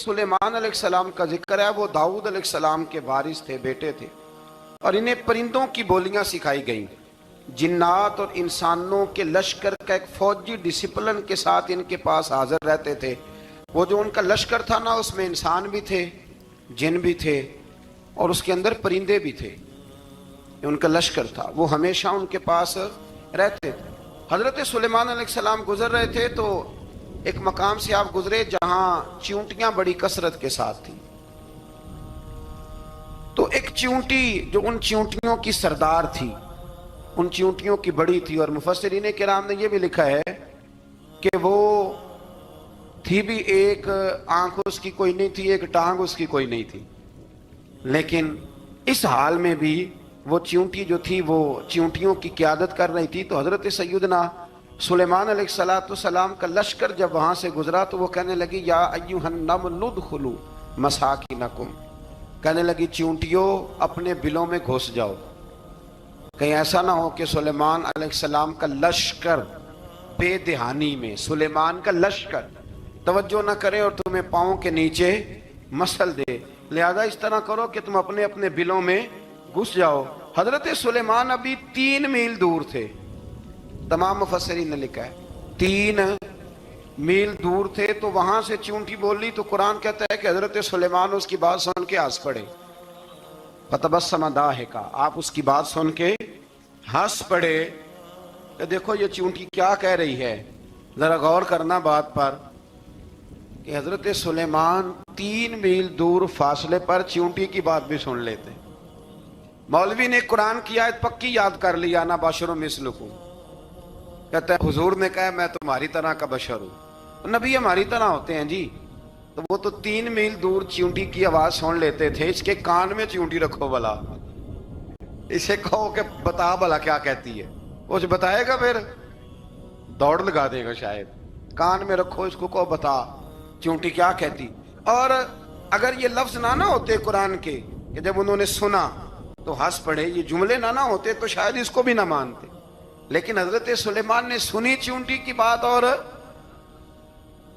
سلیمان علیہ السلام کا ذکر ہے، وہ داؤد علیہ السلام کے وارث تھے، بیٹے تھے، اور انہیں پرندوں کی بولیاں سکھائی گئیں۔ جنات اور انسانوں کے لشکر کا ایک فوجی ڈسپلن کے ساتھ ان کے پاس حاضر رہتے تھے۔ وہ جو ان کا لشکر تھا نا، اس میں انسان بھی تھے، جن بھی تھے، اور اس کے اندر پرندے بھی تھے۔ ان کا لشکر تھا، وہ ہمیشہ ان کے پاس رہتے تھے۔ حضرت سلیمان علیہ السلام گزر رہے تھے تو ایک مقام سے آپ گزرے جہاں چیونٹیاں بڑی کثرت کے ساتھ تھیں۔ تو ایک چیونٹی جو ان چیونٹیوں کی سردار تھی، ان چیونٹیوں کی بڑی تھی، اور مفسرین کرام نے یہ بھی لکھا ہے کہ وہ تھی بھی، ایک آنکھ اس کی کوئی نہیں تھی، ایک ٹانگ اس کی کوئی نہیں تھی، لیکن اس حال میں بھی وہ چیونٹی جو تھی وہ چیونٹیوں کی قیادت کر رہی تھی۔ تو حضرت سیدنا سلیمان علیہ السلام کا لشکر جب وہاں سے گزرا تو وہ کہنے لگی یا ایھا النمل ادخلوا مساکنکم، کہنے لگی چیونٹیوں اپنے بلوں میں گھس جاؤ، کہیں ایسا نہ ہو کہ سلیمان علیہ السلام کا لشکر بے دہانی میں، سلیمان کا لشکر توجہ نہ کرے اور تمہیں پاؤں کے نیچے مسل دے، لہذا اس طرح کرو کہ تم اپنے اپنے بلوں میں گھس جاؤ۔ حضرت سلیمان ابھی 3 میل دور تھے، تمام مفسرین نے لکھا ہے 3 میل دور تھے، تو وہاں سے چیونٹی بولی تو قرآن کہتا ہے کہ حضرت سلیمان اس کی بات سن کے ہنس پڑے، فتبسم ضاحکا، آپ اس کی بات سن کے ہنس پڑے کہ دیکھو یہ چیونٹی کیا کہہ رہی ہے، ذرا غور کرنا بات پر کہ حضرت سلیمان 3 میل دور فاصلے پر چیونٹی کی بات بھی سن لیتے۔ مولوی نے قرآن کی آیت پکی یاد کر لیا، انا بشر مثلکم، کہتا ہے حضور نے کہا میں تمہاری طرح کا بشر ہوں، نبی ہماری طرح ہوتے ہیں جی، تو وہ تو 3 میل دور چیونٹی کی آواز سن لیتے تھے، اس کے کان میں چیونٹی رکھو بلا، اسے کہو کہ بتا بلا کیا کہتی ہے، وہ جو بتائے گا پھر دوڑ لگا دے گا شاید، کان میں رکھو اس کو، کہو بتا چیونٹی کیا کہتی۔ اور اگر یہ لفظ نہ ہوتے قرآن کے کہ جب انہوں نے سنا تو ہنس پڑے، یہ جملے نہ ہوتے تو شاید اس کو بھی نہ مانتے، لیکن حضرت سلیمان نے سنی چیونٹی کی بات، اور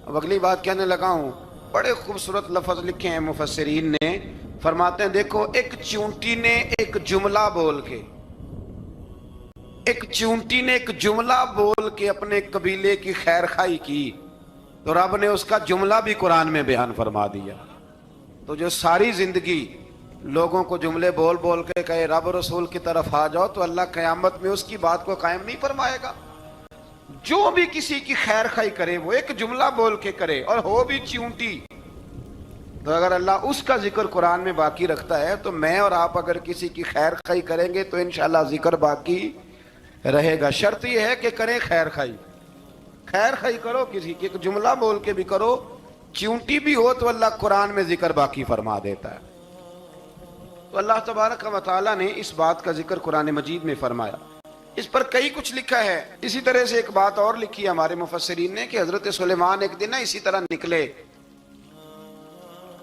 اب اگلی بات کہنے لگا ہوں، بڑے خوبصورت لفظ لکھے ہیں مفسرین نے، فرماتے ہیں دیکھو ایک چیونٹی نے ایک جملہ بول کے، ایک چیونٹی نے ایک جملہ بول کے اپنے قبیلے کی خیر خواہی کی، تو رب نے اس کا جملہ بھی قرآن میں بیان فرما دیا۔ تو جو ساری زندگی لوگوں کو جملے بول بول کے کہے رب رسول کی طرف آ جاؤ، تو اللہ قیامت میں اس کی بات کو قائم نہیں فرمائے گا۔ جو بھی کسی کی خیر خواہی کرے وہ ایک جملہ بول کے کرے، اور ہو بھی چیونٹی، تو اگر اللہ اس کا ذکر قرآن میں باقی رکھتا ہے تو میں اور آپ اگر کسی کی خیر خواہی کریں گے تو انشاءاللہ ذکر باقی رہے گا۔ شرط یہ ہے کہ کریں خیر خواہی، خیر خواہی کرو کسی کی، ایک جملہ بول کے بھی کرو، چیونٹی بھی ہو تو اللہ قرآن میں ذکر باقی فرما دیتا ہے۔ تو اللہ تبارک و تعالیٰ نے اس بات کا ذکر قرآن مجید میں فرمایا، اس پر کئی کچھ لکھا ہے۔ اسی طرح سے ایک بات اور لکھی ہے ہمارے مفسرین نے کہ حضرت سلیمان ایک دن اسی طرح نکلے،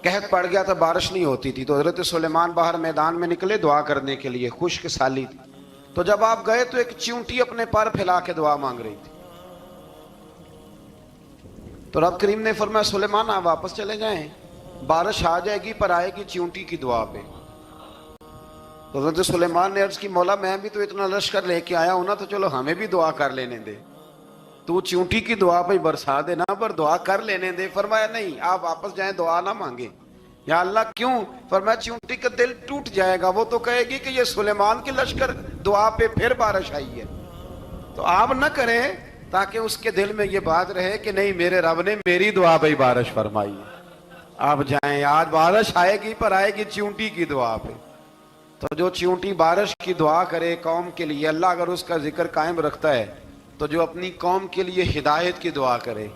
قحط پڑ گیا تھا، بارش نہیں ہوتی تھی، تو حضرت سلیمان باہر میدان میں نکلے دعا کرنے کے لیے، خشک سالی تھی، تو جب آپ گئے تو ایک چیونٹی اپنے پر پھیلا کے دعا مانگ رہی تھی، تو رب کریم نے فرمایا سلیمان آپ واپس چلے جائیں، بارش آ جائے گی پر آئے گی چیونٹی کی دعا پہ۔ تو حضرت سلیمان نے عرض کی مولا میں بھی تو اتنا لشکر لے کے آیا ہوں نا، تو چلو ہمیں بھی دعا کر لینے دے، تو چیونٹی کی دعا پہ برسا دینا پر دعا کر لینے دے۔ فرمایا نہیں آپ واپس جائیں، دعا نہ مانگیں۔ یا اللہ کیوں؟ فرمایا چیونٹی کا دل ٹوٹ جائے گا، وہ تو کہے گی کہ یہ سلیمان کے لشکر دعا پہ پھر بارش آئی ہے، تو آپ نہ کریں تاکہ اس کے دل میں یہ بات رہے کہ نہیں میرے رب نے میری دعا پہ بارش فرمائی ہے۔ آپ جائیں، آج بارش آئے گی پر آئے گی چیونٹی کی دعا پہ۔ تو جو چیونٹی بارش کی دعا کرے قوم کے لیے، اللہ اگر اس کا ذکر قائم رکھتا ہے، تو جو اپنی قوم کے لیے ہدایت کی دعا کرے،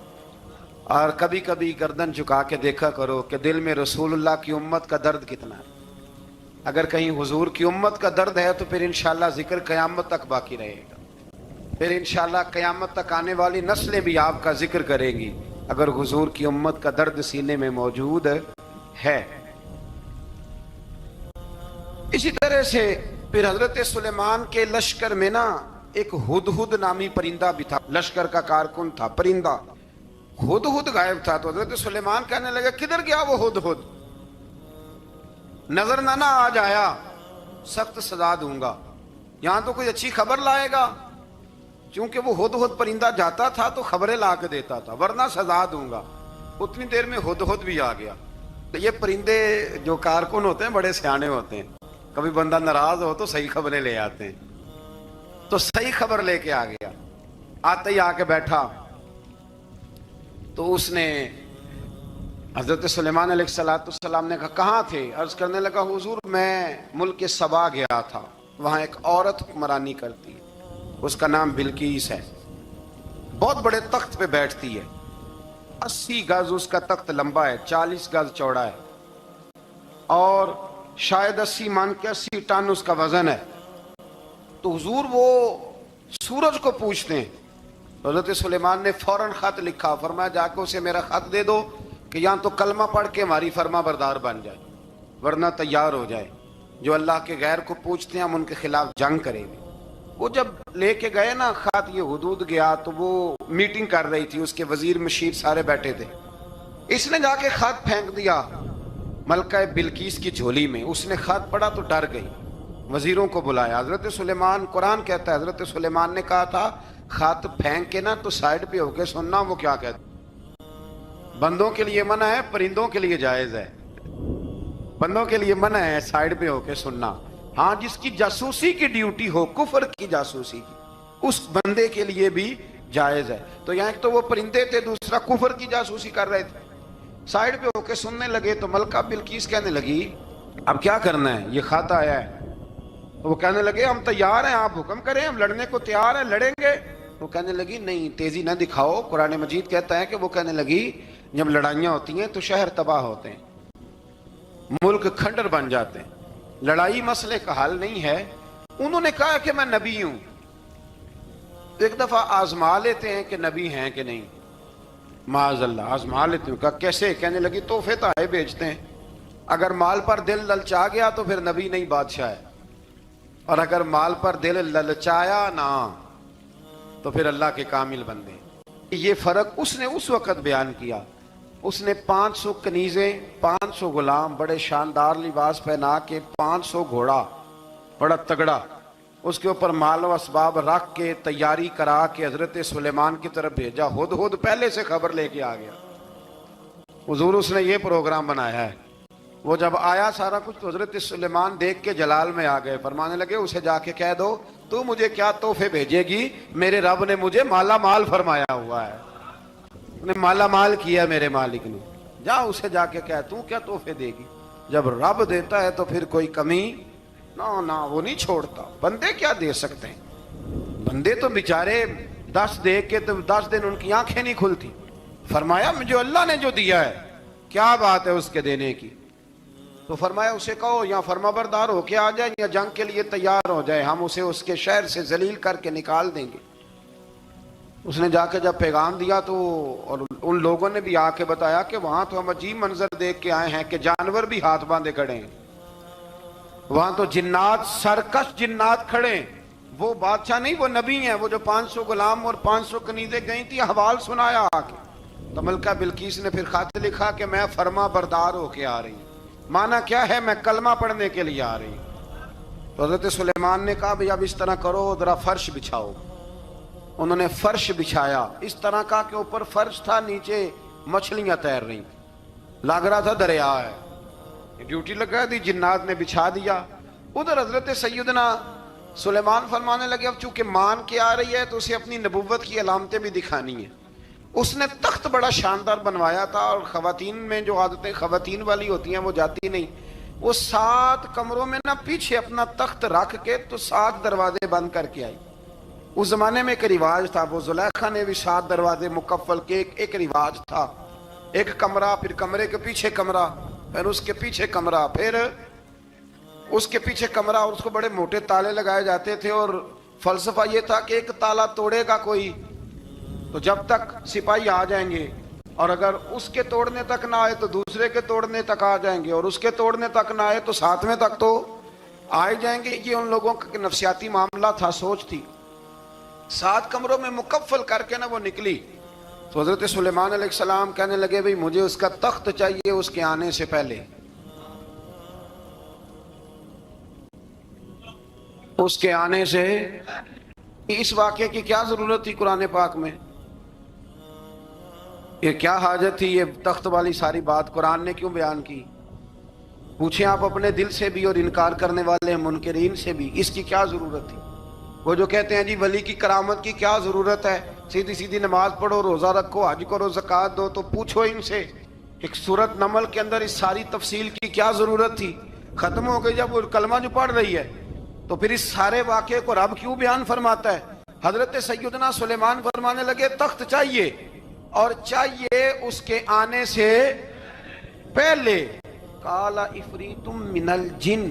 اور کبھی کبھی گردن جھکا کے دیکھا کرو کہ دل میں رسول اللہ کی امت کا درد کتنا ہے۔ اگر کہیں حضور کی امت کا درد ہے تو پھر انشاءاللہ ذکر قیامت تک باقی رہے گا، پھر انشاءاللہ قیامت تک آنے والی نسلیں بھی آپ کا ذکر کریں گی اگر حضور کی امت کا درد سینے میں موجود ہے۔ اسی طرح سے پھر حضرت سلیمان کے لشکر میں نا ایک ہدہد نامی پرندہ بھی تھا، لشکر کا کارکن تھا پرندہ، ہد ہد غائب تھا تو حضرت سلیمان کہنے لگا کدھر گیا وہ ہد ہد؟ نظر نہ آ جایا سخت سزا دوں گا، یہاں تو کوئی اچھی خبر لائے گا، چونکہ وہ ہد ہد پرندہ جاتا تھا تو خبریں لا کے دیتا تھا، ورنہ سزا دوں گا۔ اتنی دیر میں ہد ہد بھی آ گیا۔ تو یہ پرندے جو کارکن ہوتے ہیں بڑے سیانے ہوتے ہیں، کبھی بندہ ناراض ہو تو صحیح خبریں لے آتے ہیں، تو صحیح خبر لے کے آ گیا۔ آتے ہی آ کے بیٹھا تو اس نے حضرت سلیمان علیہ السلام نے کہا کہاں تھے؟ عرض کرنے لگا حضور میں ملک سبا گیا تھا، وہاں ایک عورت حکمرانی کرتی ہے، اس کا نام بلقیس ہے، بہت بڑے تخت پہ بیٹھتی ہے، 80 گز اس کا تخت لمبا ہے، 40 گز چوڑا ہے، اور شاید 80 مان کے 80 ٹن اس کا وزن ہے۔ تو حضور وہ سورج کو پوچھتے ہیں۔ حضرت سلیمان نے فوراً خط لکھا، فرمایا جا کے اسے میرا خط دے دو کہ یہاں تو کلمہ پڑھ کے ہماری فرما بردار بن جائے، ورنہ تیار ہو جائے، جو اللہ کے غیر کو پوچھتے ہیں ہم ان کے خلاف جنگ کریں گے۔ وہ جب لے کے گئے نا خط، یہ حدود گیا تو وہ میٹنگ کر رہی تھی، اس کے وزیر مشیر سارے بیٹھے تھے، اس نے جا کے خط پھینک دیا ملکہ بلقیس کی جھولی میں۔ اس نے خط پڑھا تو ڈر گئی، وزیروں کو بلایا۔ حضرت سلیمان، قرآن کہتا ہے حضرت سلیمان نے کہا تھا خط پھینک کے نا تو سائڈ پہ ہو کے سننا وہ کیا کہتا۔ بندوں کے لیے منع ہے، پرندوں کے لیے جائز ہے۔ بندوں کے لیے منع ہے سائڈ پہ ہو کے سننا، ہاں جس کی جاسوسی کی ڈیوٹی ہو، کفر کی جاسوسی کی، اس بندے کے لیے بھی جائز ہے۔ تو یہاں ایک تو وہ پرندے تھے، دوسرا کفر کی جاسوسی کر رہے تھے، سائڈ پہ ہو کے سننے لگے۔ تو ملکہ بلقیس کہنے لگی اب کیا کرنا ہے، یہ خط آیا ہے۔ وہ کہنے لگے ہم تیار ہیں، آپ حکم کریں، ہم لڑنے کو تیار ہیں، لڑیں گے۔ وہ کہنے لگی نہیں تیزی نہ دکھاؤ، قرآن مجید کہتا ہے کہ وہ کہنے لگی جب لڑائیاں ہوتی ہیں تو شہر تباہ ہوتے ہیں، ملک کھنڈر بن جاتے ہیں، لڑائی مسئلے کا حل نہیں ہے۔ انہوں نے کہا کہ میں نبی ہوں، ایک دفعہ آزما لیتے ہیں کہ نبی ہیں کہ نہیں، معاذ اللہ آزما لیتے ہیں۔ کہا کیسے؟ کہنے لگی تحفے تحائف بیچتے ہیں، اگر مال پر دل للچا گیا تو پھر نبی نہیں بادشاہ ہے، اور اگر مال پر دل للچایا نہ تو پھر اللہ کے کامل بندے۔ یہ فرق اس نے اس وقت بیان کیا۔ اس نے 500 کنیزیں، 500 غلام، بڑے شاندار لباس پہنا کے، 500 گھوڑا بڑا تگڑا، اس کے اوپر مال و اسباب رکھ کے تیاری کرا کے حضرت سلیمان کی طرف بھیجا۔ ہد ہد پہلے سے خبر لے کے آ گیا، حضور اس نے یہ پروگرام بنایا ہے۔ وہ جب آیا سارا کچھ تو حضرت سلیمان دیکھ کے جلال میں آ گئے، فرمانے لگے اسے جا کے کہہ دو تو مجھے کیا تحفے بھیجے گی، میرے رب نے مجھے مالا مال فرمایا ہوا ہے، نے مالا مال کیا میرے مالک نے، جا اسے جا کے کہہ تو کیا تحفے دے گی۔ جب رب دیتا ہے تو پھر کوئی کمی نہ وہ نہیں چھوڑتا۔ بندے کیا دے سکتے ہیں، بندے تو بیچارے 10 دے کے تو 10 دن ان کی آنکھیں نہیں کھلتی۔ فرمایا مجھے اللہ نے جو دیا ہے کیا بات ہے اس کے دینے کی؟ تو فرمایا اسے کہو یا فرما بردار ہو کے آ جائے یا جنگ کے لیے تیار ہو جائے، ہم اسے اس کے شہر سے ذلیل کر کے نکال دیں گے۔ اس نے جا کے جب پیغام دیا تو اور ان لوگوں نے بھی آ کے بتایا کہ وہاں تو ہم عجیب منظر دیکھ کے آئے ہیں کہ جانور بھی ہاتھ باندھے کھڑے ہیں، وہاں تو جنات، سرکش جنات کھڑے ہیں۔ وہ بادشاہ نہیں، وہ نبی ہیں، وہ جو 500 غلام اور 500 کنیزیں گئی تھی، حوال سنایا آ کے۔ تو ملکہ بلقیس نے پھر خط لکھا کہ میں فرما بردار ہو کے آ رہی ہوں۔ معنی کیا ہے؟ میں کلمہ پڑھنے کے لیے آ رہی ہوں۔ تو حضرت سلیمان نے کہا بھئی اب اس طرح کرو، ذرا فرش بچھاؤ۔ انہوں نے فرش بچھایا، اس طرح کا کہ اوپر فرش تھا، نیچے مچھلیاں تیر رہی، لگ رہا تھا دریا ہے۔ ڈیوٹی لگا دی، جنات نے بچھا دیا۔ ادھر حضرت سیدنا سلیمان فرمانے لگے اب چونکہ مان کے آ رہی ہے تو اسے اپنی نبوت کی علامتیں بھی دکھانی ہیں۔ اس نے تخت بڑا شاندار بنوایا تھا، اور خواتین میں جو عادتیں خواتین والی ہوتی ہیں وہ جاتی نہیں، وہ 7 کمروں میں نہ پیچھے اپنا تخت رکھ کے تو 7 دروازے بند کر کے آئی۔ اس زمانے میں ایک رواج تھا، وہ زلیخا نے بھی 7 دروازے مکفل کے ایک رواج تھا، ایک کمرہ، پھر کمرے کے پیچھے کمرہ، پھر اس کے پیچھے کمرہ، پھر اس کے پیچھے کمرہ، اور اس کو بڑے موٹے تالے لگائے جاتے تھے۔ اور فلسفہ یہ تھا کہ ایک تالا توڑے گا کوئی تو جب تک سپاہی آ جائیں گے، اور اگر اس کے توڑنے تک نہ آئے تو دوسرے کے توڑنے تک آ جائیں گے، اور اس کے توڑنے تک نہ آئے تو 7ویں تک تو آ جائیں گے۔ یہ ان لوگوں کا نفسیاتی معاملہ تھا، سوچ تھی۔ 7 کمروں میں مکفل کر کے نہ وہ نکلی، تو حضرت سلیمان علیہ السلام کہنے لگے بھئی مجھے اس کا تخت چاہیے اس کے آنے سے پہلے. اس کے آنے سے اس واقعے کی کیا ضرورت تھی قرآن پاک میں؟ یہ کیا حاجت تھی یہ تخت والی ساری بات قرآن نے کیوں بیان کی؟ پوچھیں آپ اپنے دل سے بھی اور انکار کرنے والے منکرین سے بھی، اس کی کیا ضرورت تھی؟ وہ جو کہتے ہیں جی ولی کی کرامت کی کیا ضرورت ہے، سیدھی سیدھی نماز پڑھو، روزہ رکھو، حج کرو، زکوٰۃ دو، تو پوچھو ان سے ایک سورت نمل کے اندر اس ساری تفصیل کی کیا ضرورت تھی؟ ختم ہو گئی جب وہ کلمہ جو پڑھ رہی ہے تو پھر اس سارے واقعے کو رب کیوں بیان فرماتا ہے؟ حضرت سیدنا سلیمان فرمانے لگے تخت چاہیے، اور چاہیے اس کے آنے سے پہلے. قال عفریت من الجن،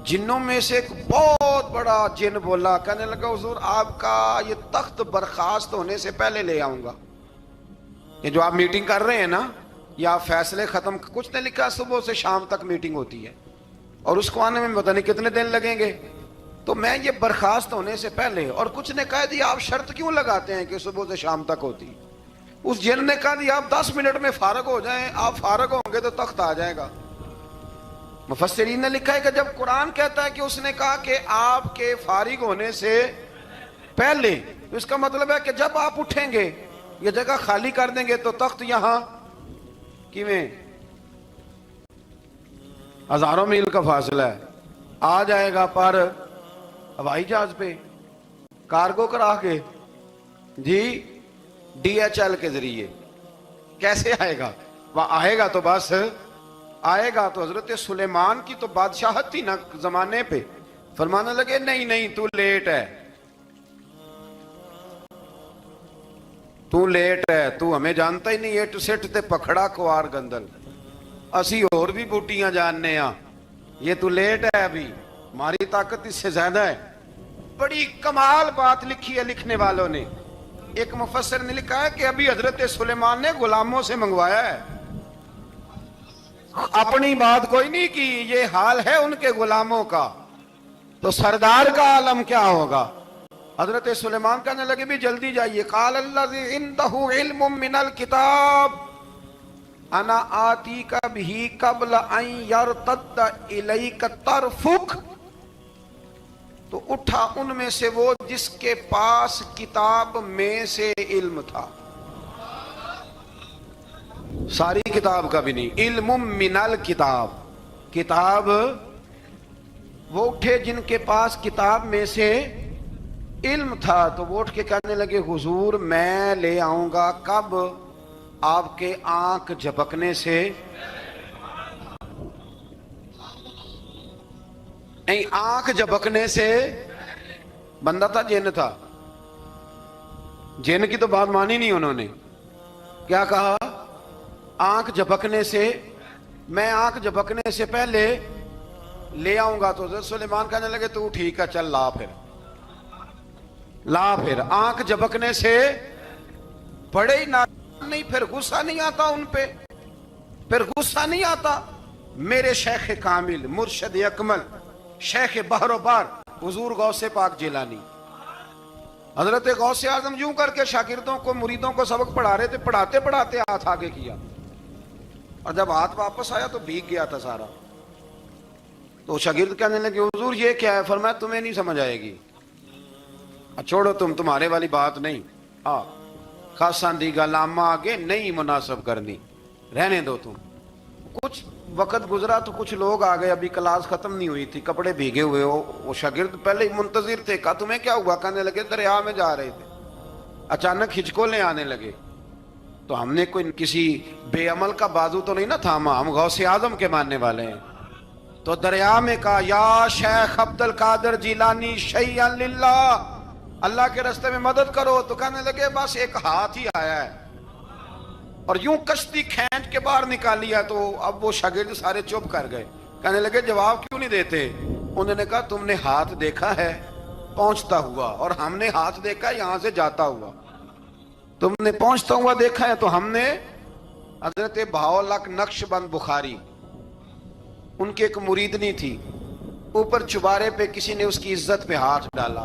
جنوں میں سے ایک بہت بڑا جن بولا، کہنے لگا حضور آپ کا یہ تخت برخاست ہونے سے پہلے لے آؤں گا. یہ جو آپ میٹنگ کر رہے ہیں نا، یہ آپ فیصلے ختم، کچھ نے لکھا صبح سے شام تک میٹنگ ہوتی ہے اور اس کو آنے میں پتہ نہیں کتنے دن لگیں گے، تو میں یہ برخاست ہونے سے پہلے. اور کچھ نے کہا دی آپ شرط کیوں لگاتے ہیں کہ صبح سے شام تک ہوتی؟ اس جن نے کہا دی آپ 10 منٹ میں فارغ ہو جائیں، آپ فارغ ہوں گے تو تخت آ جائے گا. مفسرین نے لکھا ہے کہ جب قرآن کہتا ہے کہ اس نے کہا کہ آپ کے فارغ ہونے سے پہلے، تو اس کا مطلب ہے کہ جب آپ اٹھیں گے یہ جگہ خالی کر دیں گے تو تخت یہاں کیویں ہزاروں میل کا فاصلہ ہے آ جائے گا، پر ہوائی جہاز پہ کارگو کرا کے جی DHL کے ذریعے کیسے آئے گا؟ وہ آئے گا تو بس آئے گا. تو حضرت سلیمان کی تو بادشاہت تھی نا زمانے پہ، فرمانے لگے نہیں نہیں تو لیٹ ہے، تو لیٹ ہے، تو ہمیں جانتا ہی نہیں. ایٹ سٹ تے پکھڑا کوار گندل، اسی اور بھی بوٹیاں جاننے ہاں، یہ تو لیٹ ہے، ابھی ہماری طاقت اس سے زیادہ ہے. بڑی کمال بات لکھی ہے لکھنے والوں نے. ایک مفسر نے لکھا ہے کہ ابھی حضرت سلیمان نے غلاموں سے منگوایا ہے، اپنی بات کوئی نہیں کی. یہ حال ہے ان کے غلاموں کا، تو سردار کا عالم کیا ہوگا؟ حضرت سلیمان کہنے لگے بھی جلدی جائیے. قال الذی عنده علم من الکتاب انا آتیک بہ قبل ان یرتد الیک طرفک. تو اٹھا ان میں سے وہ جس کے پاس کتاب میں سے علم تھا، ساری کتاب کا بھی نہیں، علم من الکتاب، کتاب. وہ اٹھے جن کے پاس کتاب میں سے علم تھا، تو وہ اٹھ کے کہنے لگے حضور میں لے آؤں گا. کب؟ آپ کے آنکھ جھپکنے سے نہیں، آنکھ جھپکنے سے. بندہ تھا جن تھا؟ جن کی تو بات مانی نہیں انہوں نے. کیا کہا؟ آنکھ جھپکنے سے، میں آنکھ جھپکنے سے پہلے لے آؤں گا. تو حضرت سلیمان کہنے لگے تو ٹھیک ہے چل لا پھر لا پھر. آنکھ جھپکنے سے بڑے ہی نہیں، پھر غصہ نہیں آتا ان پہ، پھر غصہ نہیں آتا. میرے شیخ کامل، مرشد اکمل، شیخ بحر و بار حضور غوث پاک جیلانی، حضرت غوث اعظم یوں کر کے شاگردوں کو مریدوں کو سبق پڑھا رہے تھے، پڑھاتے پڑھاتے ہاتھ آگے کیا، اور جب ہاتھ واپس آیا تو بھیگ گیا تھا سارا. تو شاگرد کہنے لگے حضور یہ کیا ہے؟ فرمایا تمہیں نہیں سمجھ آئے گی، چھوڑو تمہارے والی بات نہیں. خاصاں دی گل آما آگے نہیں مناسب کرنی، رہنے دو تم. کچھ وقت گزرا تو کچھ لوگ آ گئے، ابھی کلاس ختم نہیں ہوئی تھی، کپڑے بھیگے ہوئے ہو. وہ شاگرد پہلے ہی منتظر تھے. کہا تمہیں کیا ہوا؟ کہنے لگے دریا میں جا رہے تھے، اچانک ہچکولیں آنے لگے، تو ہم نے کوئی کسی بے عمل کا بازو تو نہیں نہ تھاما، ہم غوث اعظم کے ماننے والے ہیں. تو دریا میں کہا یا شیخ عبد القادر جیلانی شیئا للہ، اللہ کے راستے میں مدد کرو. تو کہنے لگے بس ایک ہاتھ ہی آیا ہے، اور یوں کشتی کھینچ کے باہر نکالی ہے. تو اب وہ شاگرد سارے چپ کر گئے، کہنے لگے جواب کیوں نہیں دیتے؟ انہوں نے کہا تم نے ہاتھ دیکھا ہے پہنچتا ہوا، اور ہم نے ہاتھ دیکھا ہے یہاں سے جاتا ہوا. تم نے پہنچتا ہوا دیکھا ہے، تو ہم نے حضرت بہاؤالحق نقش بند بخاری، ان کی ایک مریدنی تھی، اوپر چبارے پہ کسی نے اس کی عزت پہ ہاتھ ڈالا،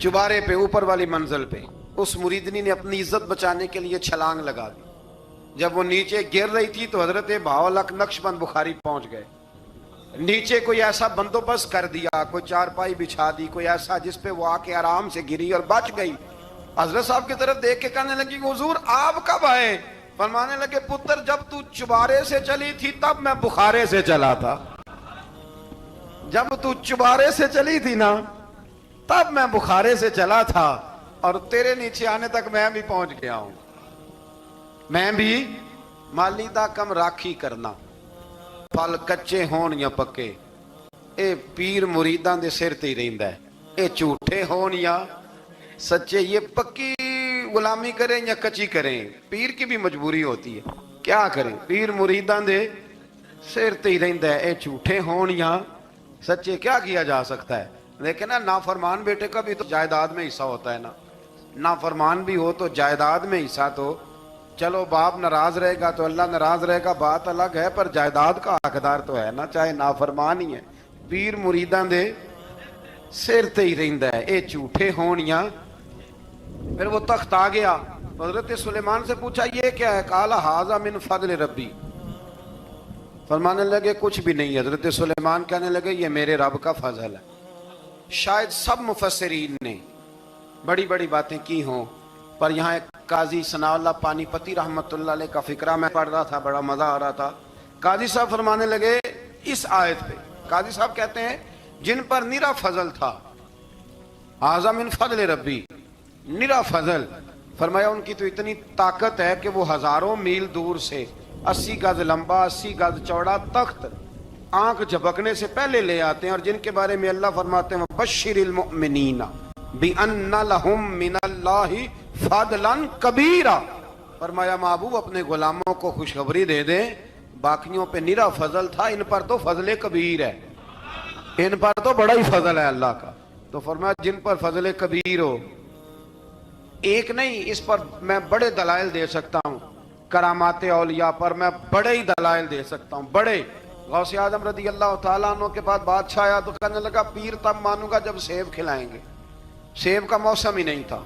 چبارے پہ اوپر والی منزل پہ. اس مریدنی نے اپنی عزت بچانے کے لیے چھلانگ لگا دی. جب وہ نیچے گر رہی تھی تو حضرت بہاولک نقشبند بخاری پہنچ گئے. نیچے کوئی ایسا بندوبست کر دیا, کوئی چارپائی بچھا دی, کوئی ایسا جس پہ وہ آ کے آرام سے گری اور بچ گئی. حضرت صاحب کی طرف دیکھ کے کہنے لگی کہ حضور آپ کب آئے؟ فرمانے لگے پتر جب تو چبارے سے چلی تھی تب میں بخارے سے چلا تھا. جب تو چبارے سے چلی تھی نا تب میں بخارے سے چلا تھا, اور تیرے نیچے آنے تک میں بھی پہنچ گیا ہوں. میں بھی مالی دا کم راکھی کرنا, پھل کچے ہون یا پکے, اے پیر مریداں دے سر تے ہی رہندا ہے. اے جھوٹے ہون یا سچے, یہ پکی غلامی کریں یا کچی کریں, پیر کی بھی مجبوری ہوتی ہے. کیا کریں, پیر مریداں دے سر تے ہی رہندا ہے. اے جھوٹے ہون یا سچے, کیا کیا جا سکتا ہے. لیکن نا نافرمان بیٹے کا بھی تو جائیداد میں حصہ ہوتا ہے نا. نافرمان بھی ہو تو جائیداد میں حصہ, تو چلو باپ ناراض رہے گا تو اللہ ناراض رہے گا, بات الگ ہے, پر جائیداد کا حقدار تو ہے نا, چاہے نافرمان ہی ہے. پیر مریداں دے سر تے ہی رہندا ہے. اے جھوٹے ہون یا. پھر وہ تخت آ گیا, حضرت سلیمان سے پوچھا یہ کیا ہے؟ قال ھذا من فضل ربی. فرمانے لگے کچھ بھی نہیں. حضرت سلیمان کہنے لگے یہ میرے رب کا فضل ہے. شاید سب مفسرین نے بڑی بڑی باتیں کی ہوں, پر یہاں ایک قاضی ثناء اللہ پانی پتی رحمت اللہ علیہ کا فقرہ میں پڑھ رہا تھا, بڑا مزہ آ رہا تھا. قاضی صاحب فرمانے لگے اس آیت پہ, قاضی صاحب کہتے ہیں جن پر نرا فضل تھا, ھذا من فضل ربی, نرا فضل. فرمایا ان کی تو اتنی طاقت ہے کہ وہ ہزاروں میل دور سے 80 گز لمبا 80 گز چوڑا تخت آنکھ جھپکنے سے پہلے لے آتے ہیں, اور جن کے بارے میں اللہ فرماتے ہیں بشر المؤمنین بِأَنَّ لَهُم مِّنَ اللَّهِ فَضْلًا كَبِيرًا. فرمایا محبوب اپنے غلاموں کو خوشخبری دے دیں, باقیوں پہ نرا فضل تھا, ان پر تو فضل کبیر ہے, ان پر تو بڑا ہی فضل ہے اللہ کا. تو فرمایا جن پر فضل کبیر ہو, ایک نہیں, اس پر میں بڑے دلائل دے سکتا ہوں. کرامات اولیاء پر میں بڑے ہی دلائل دے سکتا ہوں, بڑے. غوث اعظم رضی اللہ تعالیٰ عنہ کے بعد بادشاہ آیا تو کہنے لگا پیر تب مانوں گا جب سیب کھلائیں گے. سیب کا موسم ہی نہیں تھا.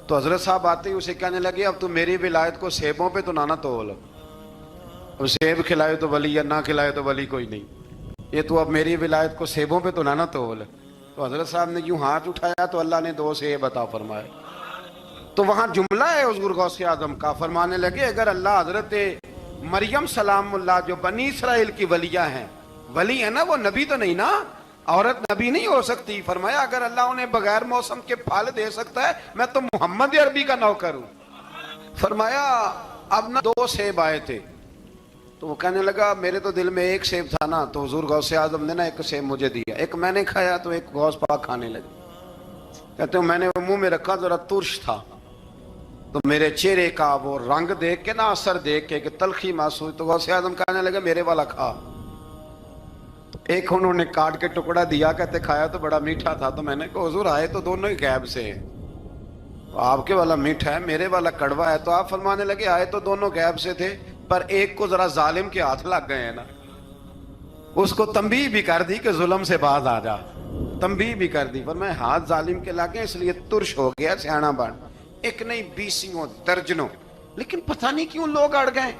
تو حضرت صاحب آتے ہی اسے کہنے لگے اب تو میری ولایت کو سیبوں پہ تو نہ تول, اب سیب کھلائے تو ولی, یا نہ کھلائے تو ولی کوئی نہیں, یہ تو اب میری ولایت کو سیبوں پہ تو نہ تول. تو حضرت صاحب نے یوں ہاتھ اٹھایا تو اللہ نے 2 سیب عطا فرمائے. تو وہاں جملہ ہے حضور غوث اعظم کا, فرمانے لگے اگر اللہ حضرت مریم سلام اللہ جو بنی اسرائیل کی ولیہ ہیں, ولی ہے نا, وہ نبی تو نہیں نا, عورت نبی نہیں ہو سکتی. فرمایا اگر اللہ انہیں بغیر موسم کے پھل دے سکتا ہے, میں تو محمد عربی کا نوکر ہوں. فرمایا اب نہ 2 سیب آئے تھے, تو وہ کہنے لگا میرے تو دل میں ایک سیب تھا نا, تو حضور غوث اعظم نے نا ایک سیب مجھے دیا, ایک میں نے کھایا تو ایک غوث پاک کھانے لگے. کہتے ہیں میں نے منہ میں رکھا, ذرا ترش تھا, تو میرے چہرے کا وہ رنگ دیکھ کے نا, اثر دیکھ کے کہ تلخی محسوس, تو غوث اعظم کہنے لگے میرے والا کھا. ایک انہوں نے کاٹ کے ٹکڑا دیا, کہتے کھایا تو بڑا میٹھا تھا. تو میں نے کہا حضور آئے تو دونوں ہی غیب سے ہیں, آپ کے والا میٹھا ہے, میرے والا کڑوا ہے. تو آپ فرمانے لگے آئے تو دونوں غیب سے تھے, پر ایک کو ذرا ظالم کے ہاتھ لگ گئے ہیں نا, اس کو تنبیہ بھی کر دی کہ ظلم سے باز آ جا, تنبیہ بھی کر دی. پر میں ہاتھ ظالم کے لگے اس لیے ترش ہو گیا, سیانا بن. ایک نہیں 20 درجنوں, لیکن پتہ نہیں کیوں لوگ اڑ گئے,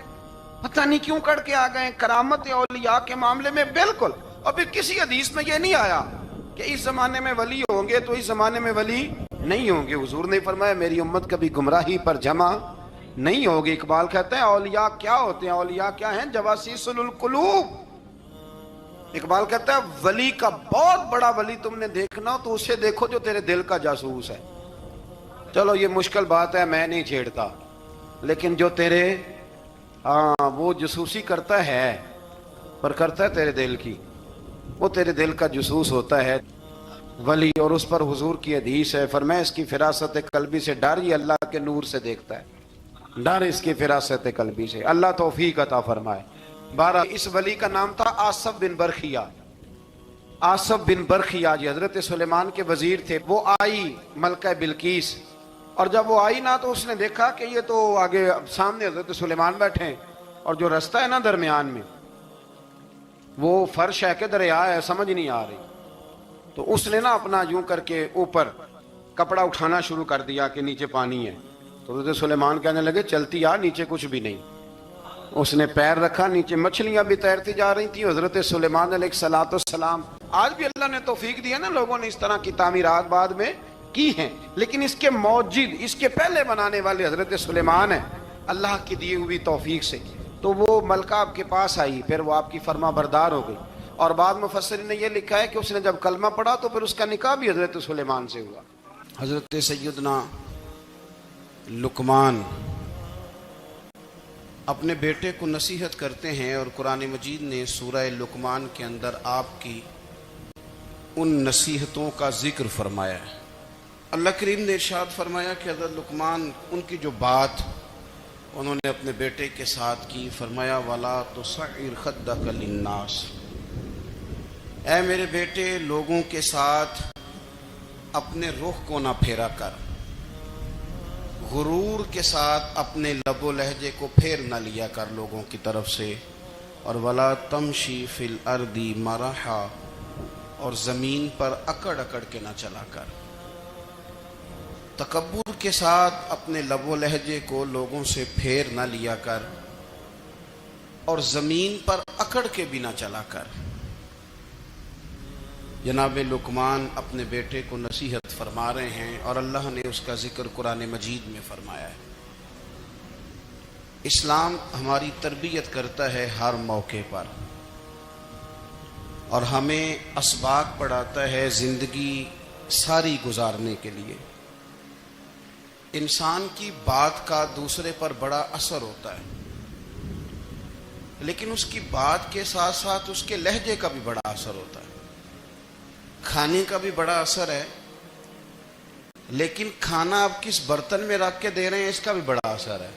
پتہ نہیں کیوں کڑ کے آ گئے کرامت اولیاء کے معاملے میں. بالکل. اور پھر کسی حدیث میں یہ نہیں آیا کہ اس زمانے میں ولی ہوں گے تو اس زمانے میں ولی نہیں ہوں گے. حضور نے فرمایا میری امت کبھی گمراہی پر جمع نہیں ہوگی. اقبال کہتے ہیں اولیاء کیا ہوتے ہیں, اولیاء کیا ہیں, جواسیس القلوب. اقبال کہتا ہے ولی کا بہت بڑا ولی تم نے دیکھنا ہو تو اسے دیکھو جو تیرے دل کا جاسوس ہے. چلو یہ مشکل بات ہے, میں نہیں چھیڑتا, لیکن جو تیرے وہ جاسوسی کرتا ہے, پر کرتا ہے تیرے دل کی, وہ تیرے دل کا جاسوس ہوتا ہے ولی. اور اس پر حضور کی حدیث ہے, فرمایا اس کی فراست قلبی سے ڈر, یہ اللہ کے نور سے دیکھتا ہے, ڈر اس کی فراست قلبی سے. اللہ توفیق عطا فرمائے. 12 اس ولی کا نام تھا آصف بن برخیہ. آصف بن برخیہ جی حضرت سلیمان کے وزیر تھے. وہ آئی ملکہ بلقیس, اور جب وہ آئی نا تو اس نے دیکھا کہ یہ تو آگے سامنے حضرت سلیمان بیٹھے ہیں, اور جو رستہ ہے نا درمیان میں وہ فرش ہے کہ دریا ہے, سمجھ نہیں آ رہی. تو اس نے نا اپنا یوں کر کے اوپر کپڑا اٹھانا شروع کر دیا کہ نیچے پانی ہے. تو حضرت سلیمان کہنے لگے چلتی آ, نیچے کچھ بھی نہیں. اس نے پیر رکھا, نیچے مچھلیاں بھی تیرتی جا رہی تھیں. حضرت سلیمان علیہ السلام, آج بھی اللہ نے توفیق دی ہے نا, لوگوں نے اس طرح کی تعمیرات بعد میں کی ہیں, لیکن اس کے موجد, اس کے پہلے بنانے والے حضرت سلیمان ہیں اللہ کی دی ہوئی توفیق سے. تو وہ ملکہ آپ کے پاس آئی, پھر وہ آپ کی فرما بردار ہو گئی. اور بعد مفسرین نے یہ لکھا ہے کہ اس نے جب کلمہ پڑھا تو پھر اس کا نکاح بھی حضرت سلیمان سے ہوا. حضرت سیدنا لقمان اپنے بیٹے کو نصیحت کرتے ہیں, اور قرآن مجید نے سورہ لقمان کے اندر آپ کی ان نصیحتوں کا ذکر فرمایا ہے. اللہ کریم نے ارشاد فرمایا کہ حضرت لقمان, ان کی جو بات انہوں نے اپنے بیٹے کے ساتھ کی, فرمایا وَلَا تُصَعِّرْ خَدَّكَ لِلنَّاسِ, اے میرے بیٹے لوگوں کے ساتھ اپنے رخ کو نہ پھیرا کر, غرور کے ساتھ اپنے لب و لہجے کو پھیر نہ لیا کر لوگوں کی طرف سے. اور وَلَا تَمْشِي فِي الْأَرْضِ مَرَحًا, اور زمین پر اکڑ اکڑ کے نہ چلا کر. تکبر کے ساتھ اپنے لب و لہجے کو لوگوں سے پھیر نہ لیا کر, اور زمین پر اکڑ کے بھی نہ چلا کر. جناب لقمان اپنے بیٹے کو نصیحت فرما رہے ہیں, اور اللہ نے اس کا ذکر قرآن مجید میں فرمایا ہے. اسلام ہماری تربیت کرتا ہے ہر موقع پر, اور ہمیں اسباق پڑھاتا ہے زندگی ساری گزارنے کے لیے. انسان کی بات کا دوسرے پر بڑا اثر ہوتا ہے, لیکن اس کی بات کے ساتھ ساتھ اس کے لہجے کا بھی بڑا اثر ہوتا ہے. کھانے کا بھی بڑا اثر ہے, لیکن کھانا آپ کس برتن میں رکھ کے دے رہے ہیں اس کا بھی بڑا اثر ہے.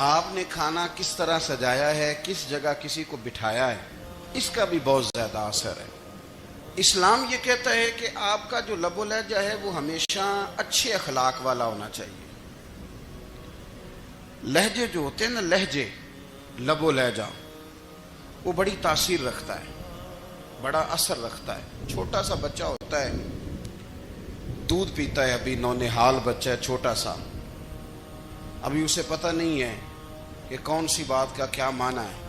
آپ نے کھانا کس طرح سجایا ہے, کس جگہ کسی کو بٹھایا ہے, اس کا بھی بہت زیادہ اثر ہے. اسلام یہ کہتا ہے کہ آپ کا جو لب و لہجہ ہے وہ ہمیشہ اچھے اخلاق والا ہونا چاہیے. لہجے جو ہوتے ہیں نا, لہجے, لب و لہجہ, وہ بڑی تاثیر رکھتا ہے, بڑا اثر رکھتا ہے. چھوٹا سا بچہ ہوتا ہے, دودھ پیتا ہے, ابھی نونہال بچہ ہے چھوٹا سا, ابھی اسے پتہ نہیں ہے کہ کون سی بات کا کیا معنی ہے.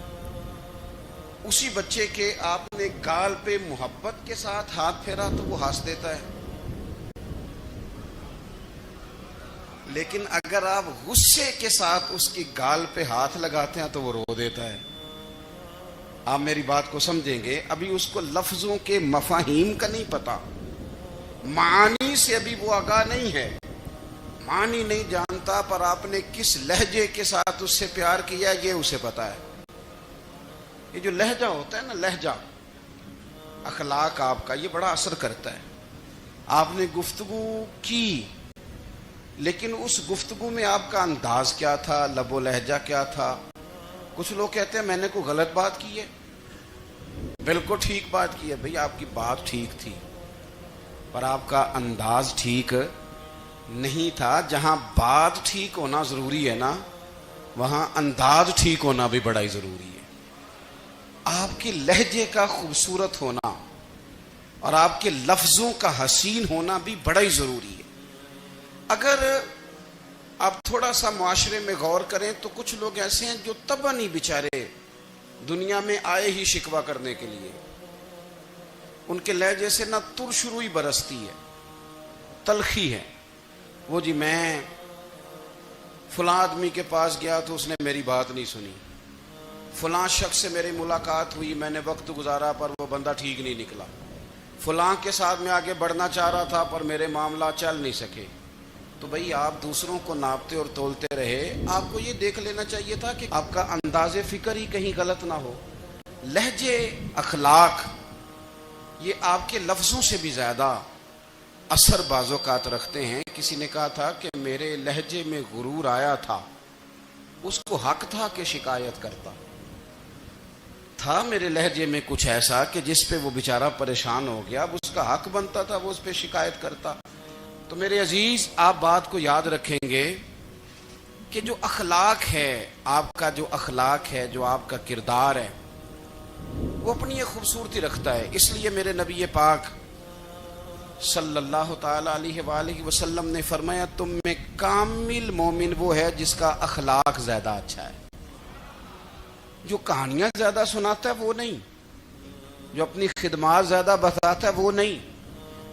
اسی بچے کے آپ نے گال پہ محبت کے ساتھ ہاتھ پھیرا تو وہ ہنس دیتا ہے, لیکن اگر آپ غصے کے ساتھ اس کی گال پہ ہاتھ لگاتے ہیں تو وہ رو دیتا ہے. آپ میری بات کو سمجھیں گے, ابھی اس کو لفظوں کے مفاہیم کا نہیں پتا, معانی سے ابھی وہ آگاہ نہیں ہے, معنی نہیں جانتا, پر آپ نے کس لہجے کے ساتھ اس سے پیار کیا یہ اسے پتا ہے. یہ جو لہجہ ہوتا ہے نا, لہجہ, اخلاق آپ کا, یہ بڑا اثر کرتا ہے. آپ نے گفتگو کی, لیکن اس گفتگو میں آپ کا انداز کیا تھا, لب و لہجہ کیا تھا. کچھ لوگ کہتے ہیں میں نے کوئی غلط بات کی ہے, بالکل ٹھیک بات کی ہے. بھئی آپ کی بات ٹھیک تھی, پر آپ کا انداز ٹھیک نہیں تھا. جہاں بات ٹھیک ہونا ضروری ہے نا, وہاں انداز ٹھیک ہونا بھی بڑا ہی ضروری ہے. آپ کے لہجے کا خوبصورت ہونا اور آپ کے لفظوں کا حسین ہونا بھی بڑا ہی ضروری ہے. اگر آپ تھوڑا سا معاشرے میں غور کریں تو کچھ لوگ ایسے ہیں جو طبعاً ہی بیچارے دنیا میں آئے ہی شکوہ کرنے کے لیے. ان کے لہجے سے نہ ترش روئی برستی ہے, تلخی ہے. وہ جی میں فلاں آدمی کے پاس گیا تو اس نے میری بات نہیں سنی, فلاں شخص سے میری ملاقات ہوئی, میں نے وقت گزارا پر وہ بندہ ٹھیک نہیں نکلا, فلاں کے ساتھ میں آگے بڑھنا چاہ رہا تھا پر میرے معاملات چل نہیں سکے. تو بھئی آپ دوسروں کو ناپتے اور تولتے رہے, آپ کو یہ دیکھ لینا چاہیے تھا کہ آپ کا انداز فکر ہی کہیں غلط نہ ہو. لہجے, اخلاق, یہ آپ کے لفظوں سے بھی زیادہ اثر بعض اوقات رکھتے ہیں. کسی نے کہا تھا کہ میرے لہجے میں غرور آیا تھا, اس کو حق تھا کہ شکایت کرتا تھا. میرے لہجے میں کچھ ایسا کہ جس پہ وہ بیچارہ پریشان ہو گیا, اب اس کا حق بنتا تھا وہ اس پہ شکایت کرتا. تو میرے عزیز, آپ بات کو یاد رکھیں گے کہ جو اخلاق ہے, آپ کا جو اخلاق ہے, جو آپ کا کردار ہے, وہ اپنی ایک خوبصورتی رکھتا ہے. اس لیے میرے نبی پاک صلی اللہ تعالی علیہ وآلہ وسلم نے فرمایا تم میں کامل مومن وہ ہے جس کا اخلاق زیادہ اچھا ہے. جو کہانیاں زیادہ سناتا ہے وہ نہیں، جو اپنی خدمات زیادہ بتاتا ہے وہ نہیں،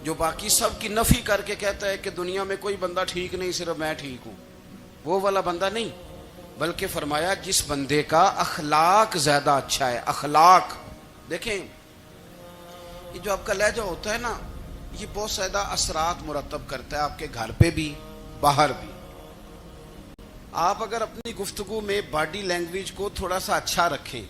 جو باقی سب کی نفی کر کے کہتا ہے کہ دنیا میں کوئی بندہ ٹھیک نہیں صرف میں ٹھیک ہوں، وہ والا بندہ نہیں. بلکہ فرمایا جس بندے کا اخلاق زیادہ اچھا ہے. اخلاق دیکھیں، یہ جو آپ کا لہجہ ہوتا ہے نا، یہ بہت زیادہ اثرات مرتب کرتا ہے آپ کے گھر پہ بھی باہر بھی. آپ اگر اپنی گفتگو میں باڈی لینگویج کو تھوڑا سا اچھا رکھیں.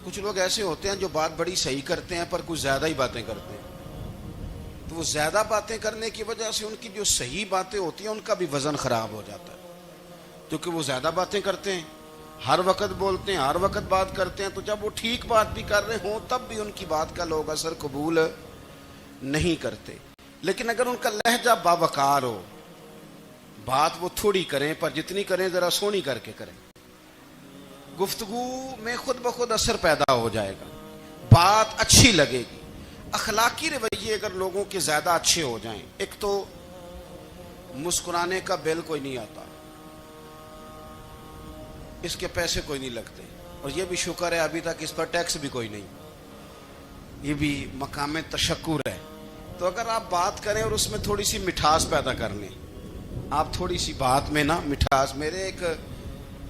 کچھ لوگ ایسے ہوتے ہیں جو بات بڑی صحیح کرتے ہیں پر کچھ زیادہ ہی باتیں کرتے ہیں، تو وہ زیادہ باتیں کرنے کی وجہ سے ان کی جو صحیح باتیں ہوتی ہیں ان کا بھی وزن خراب ہو جاتا ہے، کیونکہ وہ زیادہ باتیں کرتے ہیں، ہر وقت بولتے ہیں، ہر وقت بات کرتے ہیں. تو جب وہ ٹھیک بات بھی کر رہے ہوں تب بھی ان کی بات کا لوگ اثر قبول نہیں کرتے. لیکن اگر ان کا لہجہ باوقار ہو، بات وہ تھوڑی کریں پر جتنی کریں ذرا سونی کر کے کریں، گفتگو میں خود بخود اثر پیدا ہو جائے گا، بات اچھی لگے گی. اخلاقی رویے اگر لوگوں کے زیادہ اچھے ہو جائیں، ایک تو مسکرانے کا بل کوئی نہیں آتا، اس کے پیسے کوئی نہیں لگتے، اور یہ بھی شکر ہے ابھی تک اس پر ٹیکس بھی کوئی نہیں، یہ بھی مقام تشکر ہے. تو اگر آپ بات کریں اور اس میں تھوڑی سی مٹھاس پیدا کر لیں، آپ تھوڑی سی بات میں نا مٹھاس. میرے ایک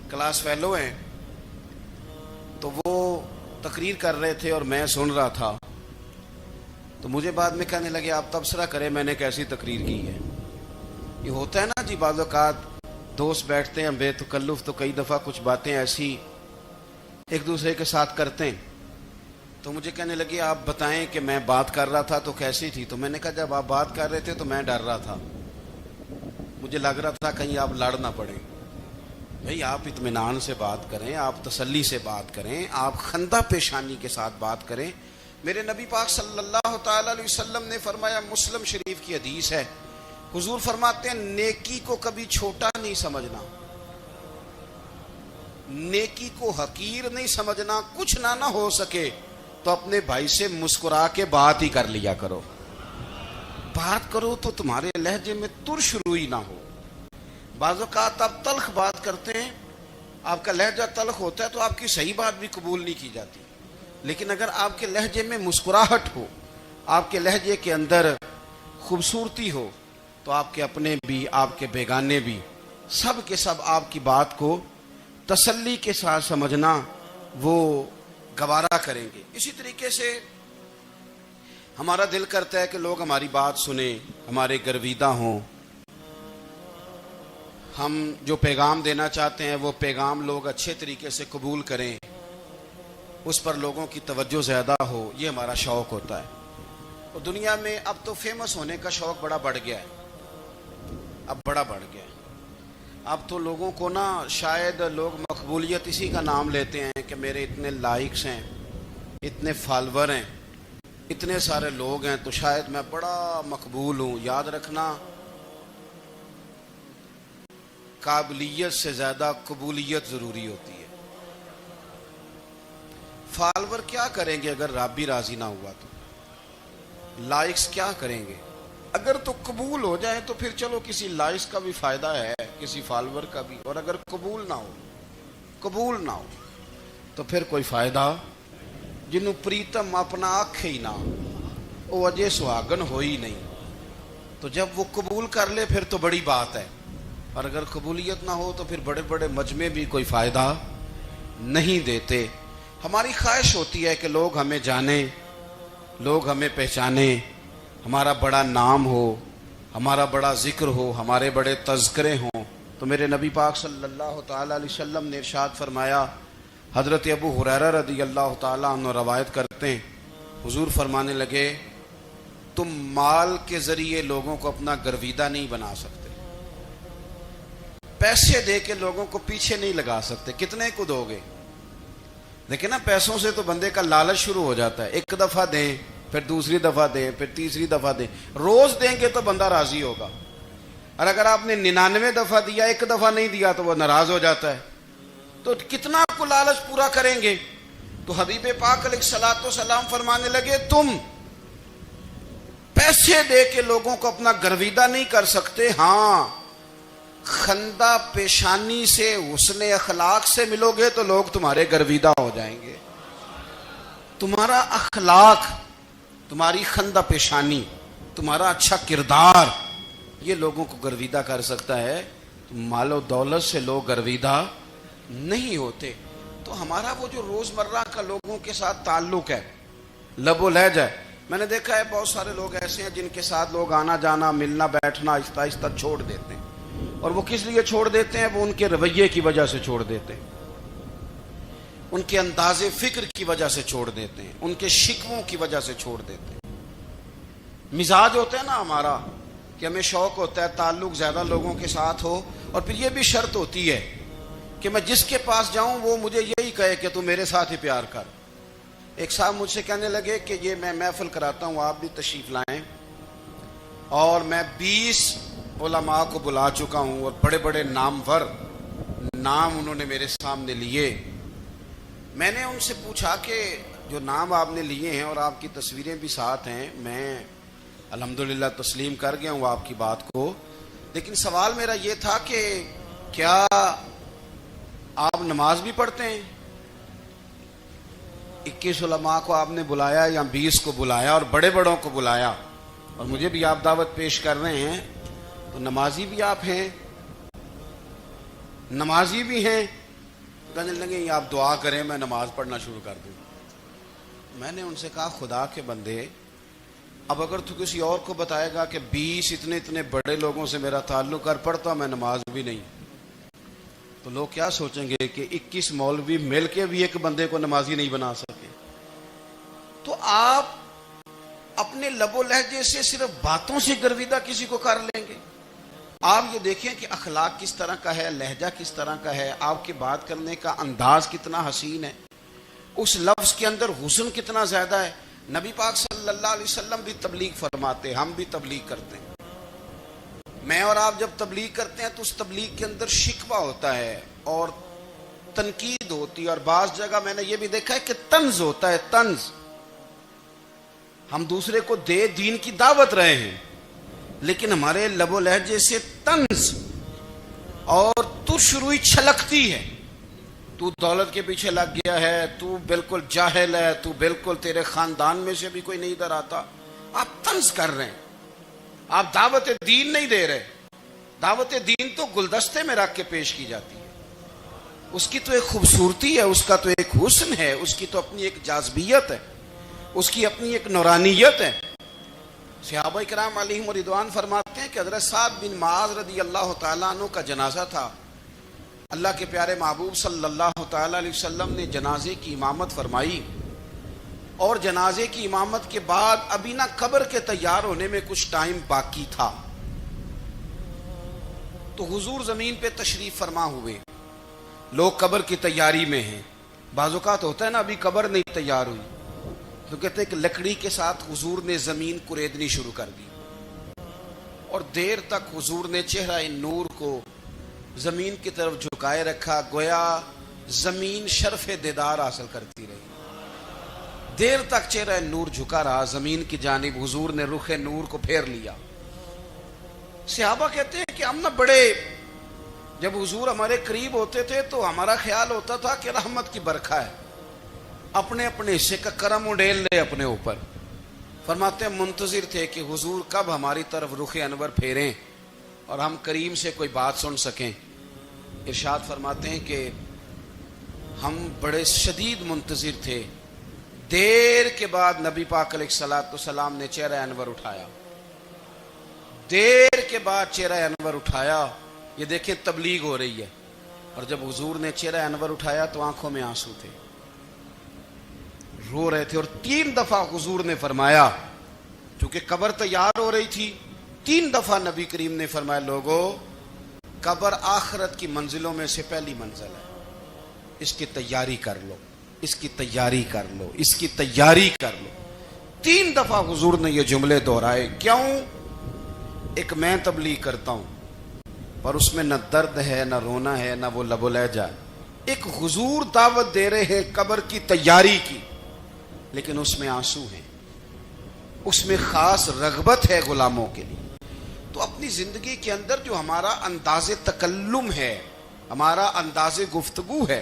کلاس فیلو ہیں، تو وہ تقریر کر رہے تھے اور میں سن رہا تھا، تو مجھے بعد میں کہنے لگے آپ تبصرہ کریں میں نے کیسی تقریر کی ہے. یہ ہوتا ہے نا جی، بعض اوقات دوست بیٹھتے ہیں بے تکلف تو کئی دفعہ کچھ باتیں ایسی ایک دوسرے کے ساتھ کرتے ہیں. تو مجھے کہنے لگے آپ بتائیں کہ میں بات کر رہا تھا تو کیسی تھی. تو میں نے کہا جب آپ بات کر رہے تھے تو میں ڈر رہا تھا، مجھے لگ رہا تھا کہیں آپ لڑ نہ پڑیں. بھئی آپ اطمینان سے بات کریں، آپ تسلی سے بات کریں، آپ خندہ پیشانی کے ساتھ بات کریں. میرے نبی پاک صلی اللہ تعالی علیہ وسلم نے فرمایا، مسلم شریف کی حدیث ہے، حضور فرماتے ہیں نیکی کو کبھی چھوٹا نہیں سمجھنا، نیکی کو حقیر نہیں سمجھنا. کچھ نہ ہو سکے تو اپنے بھائی سے مسکرا کے بات ہی کر لیا کرو. بات کرو تو تمہارے لہجے میں ترش روئی نہ ہو. بعض اوقات آپ تلخ بات کرتے ہیں، آپ کا لہجہ تلخ ہوتا ہے تو آپ کی صحیح بات بھی قبول نہیں کی جاتی. لیکن اگر آپ کے لہجے میں مسکراہٹ ہو، آپ کے لہجے کے اندر خوبصورتی ہو، تو آپ کے اپنے بھی آپ کے بیگانے بھی سب کے سب آپ کی بات کو تسلی کے ساتھ سمجھنا وہ گوارا کریں گے. اسی طریقے سے ہمارا دل کرتا ہے کہ لوگ ہماری بات سنیں، ہمارے گرویدہ ہوں، ہم جو پیغام دینا چاہتے ہیں وہ پیغام لوگ اچھے طریقے سے قبول کریں، اس پر لوگوں کی توجہ زیادہ ہو. یہ ہمارا شوق ہوتا ہے. اور دنیا میں اب تو فیمس ہونے کا شوق بڑا بڑھ گیا ہے، اب بڑا بڑھ گیا ہے. اب تو لوگوں کو نا شاید لوگ مقبولیت اسی کا نام لیتے ہیں کہ میرے اتنے لائکس ہیں، اتنے فالور ہیں، اتنے سارے لوگ ہیں تو شاید میں بڑا مقبول ہوں. یاد رکھنا، قابلیت سے زیادہ قبولیت ضروری ہوتی ہے. فالور کیا کریں گے اگر رب بھی راضی نہ ہوا تو؟ لائکس کیا کریں گے؟ اگر تو قبول ہو جائے تو پھر چلو کسی لائکس کا بھی فائدہ ہے، کسی فالور کا بھی. اور اگر قبول نہ ہو تو پھر کوئی فائدہ. جنوں پریتم اپنا آنکھ ہی نہ وہ اجے سہاگن ہو ہی نہیں. تو جب وہ قبول کر لے پھر تو بڑی بات ہے، اور اگر قبولیت نہ ہو تو پھر بڑے بڑے مجمع بھی کوئی فائدہ نہیں دیتے. ہماری خواہش ہوتی ہے کہ لوگ ہمیں جانیں، لوگ ہمیں پہچانیں، ہمارا بڑا نام ہو، ہمارا بڑا ذکر ہو، ہمارے بڑے تذکرے ہوں. تو میرے نبی پاک صلی اللہ تعالی علیہ وسلم نے ارشاد فرمایا، حضرت ابو ہریرہ رضی اللہ تعالیٰ عنہ روایت کرتے ہیں، حضور فرمانے لگے تم مال کے ذریعے لوگوں کو اپنا گرویدہ نہیں بنا سکتے، پیسے دے کے لوگوں کو پیچھے نہیں لگا سکتے. کتنے کو دو گے؟ لیکن نا پیسوں سے تو بندے کا لالچ شروع ہو جاتا ہے. ایک دفعہ دیں، پھر دوسری دفعہ دیں، پھر تیسری دفعہ دیں. روز دیں گے تو بندہ راضی ہوگا، اور اگر آپ نے 99 دفعہ دیا، ایک دفعہ نہیں دیا تو وہ ناراض ہو جاتا ہے. تو کتنا آپ کو لالچ پورا کریں گے؟ تو حبیب پاک علیہ الصلوۃ والسلام فرمانے لگے تم پیسے دے کے لوگوں کو اپنا گرویدہ نہیں کر سکتے. ہاں خندہ پیشانی سے حسن اخلاق سے ملو گے تو لوگ تمہارے گرویدہ ہو جائیں گے. تمہارا اخلاق، تمہاری خندہ پیشانی، تمہارا اچھا کردار یہ لوگوں کو گرویدہ کر سکتا ہے. مال و دولت سے لوگ گرویدہ نہیں ہوتے. تو ہمارا وہ جو روزمرہ کا لوگوں کے ساتھ تعلق ہے، لب و لہجہ ہے، میں نے دیکھا ہے بہت سارے لوگ ایسے ہیں جن کے ساتھ لوگ آنا جانا ملنا بیٹھنا آہستہ آہستہ چھوڑ دیتے ہیں. اور وہ کس لیے چھوڑ دیتے ہیں؟ وہ ان کے رویے کی وجہ سے چھوڑ دیتے ہیں، ان کے انداز فکر کی وجہ سے چھوڑ دیتے ہیں، ان کے شکووں کی وجہ سے چھوڑ دیتے ہیں. مزاج ہوتا ہے نا ہمارا کہ ہمیں شوق ہوتا ہے تعلق زیادہ لوگوں کے ساتھ ہو، اور پھر یہ بھی شرط ہوتی ہے کہ میں جس کے پاس جاؤں وہ مجھے یہی کہے کہ تو میرے ساتھ ہی پیار کر. ایک صاحب مجھ سے کہنے لگے کہ یہ میں محفل کراتا ہوں، آپ بھی تشریف لائیں، اور میں 20 علماء کو بلا چکا ہوں اور بڑے بڑے نامور نام انہوں نے میرے سامنے لیے. میں نے ان سے پوچھا کہ جو نام آپ نے لیے ہیں اور آپ کی تصویریں بھی ساتھ ہیں، میں الحمدللہ تسلیم کر گیا ہوں آپ کی بات کو، لیکن سوال میرا یہ تھا کہ کیا آپ نماز بھی پڑھتے ہیں؟ 21 علماء کو آپ نے بلایا یا 20 کو بلایا اور بڑے بڑوں کو بلایا، اور مجھے بھی آپ دعوت پیش کر رہے ہیں، تو نمازی بھی آپ ہیں، نمازی بھی ہیں. کہنے لگے آپ دعا کریں میں نماز پڑھنا شروع کر دوں. میں نے ان سے کہا خدا کے بندے، اب اگر تو کسی اور کو بتائے گا کہ 20 اتنے بڑے لوگوں سے میرا تعلق کر پڑتا میں نماز بھی نہیں، تو لوگ کیا سوچیں گے کہ 21 مولوی مل کے بھی ایک بندے کو نمازی نہیں بنا سکے. تو آپ اپنے لب و لہجے سے صرف باتوں سے گرویدہ کسی کو کر لیں گے. آپ یہ دیکھیں کہ اخلاق کس طرح کا ہے، لہجہ کس طرح کا ہے، آپ کی بات کرنے کا انداز کتنا حسین ہے، اس لفظ کے اندر حسن کتنا زیادہ ہے. نبی پاک صلی اللہ علیہ وسلم بھی تبلیغ فرماتے، ہم بھی تبلیغ کرتے ہیں. میں اور آپ جب تبلیغ کرتے ہیں تو اس تبلیغ کے اندر شکوہ ہوتا ہے اور تنقید ہوتی ہے، اور بعض جگہ میں نے یہ بھی دیکھا ہے کہ طنز ہوتا ہے. طنز، ہم دوسرے کو دین کی دعوت رہے ہیں، لیکن ہمارے لب و لہجے سے طنز اور ترش روئی چھلکتی ہے. تو دولت کے پیچھے لگ گیا ہے، تو بالکل جاہل ہے، تو بالکل تیرے خاندان میں سے بھی کوئی نہیں ادھر آتا. آپ طنز کر رہے ہیں، آپ دعوت دین نہیں دے رہے. دعوت دین تو گلدستے میں رکھ کے پیش کی جاتی ہے، اس کی تو ایک خوبصورتی ہے، اس کا تو ایک حسن ہے، اس کی تو اپنی ایک جاذبیت ہے، اس کی اپنی ایک نورانیت ہے. صحابہ کرام علیہم رضوان فرماتے ہیں کہ حضرت سعد بن معاذ رضی اللہ تعالیٰ عنہ کا جنازہ تھا. اللہ کے پیارے محبوب صلی اللہ تعالیٰ علیہ وسلم نے جنازے کی امامت فرمائی، اور جنازے کی امامت کے بعد ابھی نہ قبر کے تیار ہونے میں کچھ ٹائم باقی تھا، تو حضور زمین پہ تشریف فرما ہوئے. لوگ قبر کی تیاری میں ہیں. بعض اوقات ہوتا ہے نا ابھی قبر نہیں تیار ہوئی، تو کہتے ہیں کہ لکڑی کے ساتھ حضور نے زمین کریدنی شروع کر دی، اور دیر تک حضور نے چہرہ نور کو زمین کی طرف جھکائے رکھا، گویا زمین شرف دیدار حاصل کرتی رہی. دیر تک چہرہ نور جھکا رہا زمین کی جانب، حضور نے رخ نور کو پھیر لیا. صحابہ کہتے ہیں کہ ہم نہ بڑے، جب حضور ہمارے قریب ہوتے تھے تو ہمارا خیال ہوتا تھا کہ رحمت کی برکھا ہے، اپنے اپنے حصے کا کرم اڈیل لے اپنے اوپر. فرماتے ہیں منتظر تھے کہ حضور کب ہماری طرف رخ انور پھیریں اور ہم کریم سے کوئی بات سن سکیں. ارشاد فرماتے ہیں کہ ہم بڑے شدید منتظر تھے. دیر کے بعد نبی پاک علیہ الصلوۃ والسلام نے چہرہ انور اٹھایا، دیر کے بعد چہرہ انور اٹھایا. یہ دیکھیں تبلیغ ہو رہی ہے، اور جب حضور نے چہرہ انور اٹھایا تو آنکھوں میں آنسو تھے، رو رہے تھے. اور 3 دفعہ حضور نے فرمایا، چونکہ قبر تیار ہو رہی تھی، 3 دفعہ نبی کریم نے فرمایا لوگو قبر آخرت کی منزلوں میں سے پہلی منزل ہے، اس کی تیاری کر لو، اس کی تیاری کر لو، اس کی تیاری کر لو. 3 دفعہ حضور نے یہ جملے دہرائے. کیوں؟ ایک میں تبلیغ کرتا ہوں پر اس میں نہ درد ہے، نہ رونا ہے، نہ وہ لب و لہجہ. ایک حضور دعوت دے رہے ہیں قبر کی تیاری کی، لیکن اس میں آنسو ہیں. اس میں خاص رغبت ہے غلاموں کے لیے. تو اپنی زندگی کے اندر جو ہمارا انداز تکلم ہے، ہمارا انداز گفتگو ہے،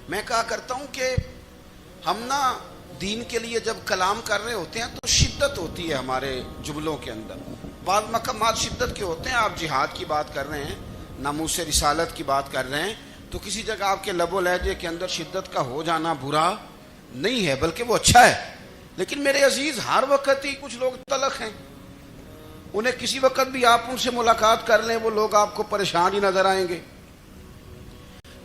میں کہا کرتا ہوں کہ ہم نا دین کے لیے جب کلام کر رہے ہوتے ہیں تو شدت ہوتی ہے ہمارے جملوں کے اندر. بعض مقامات شدت کے ہوتے ہیں. آپ جہاد کی بات کر رہے ہیں، ناموس رسالت کی بات کر رہے ہیں، تو کسی جگہ آپ کے لب و لہجے کے اندر شدت کا ہو جانا برا نہیں ہے، بلکہ وہ اچھا ہے. لیکن میرے عزیز، ہر وقت ہی کچھ لوگ تلخ ہیں. انہیں کسی وقت بھی آپ ان سے ملاقات کر لیں، وہ لوگ آپ کو پریشان ہی نظر آئیں گے.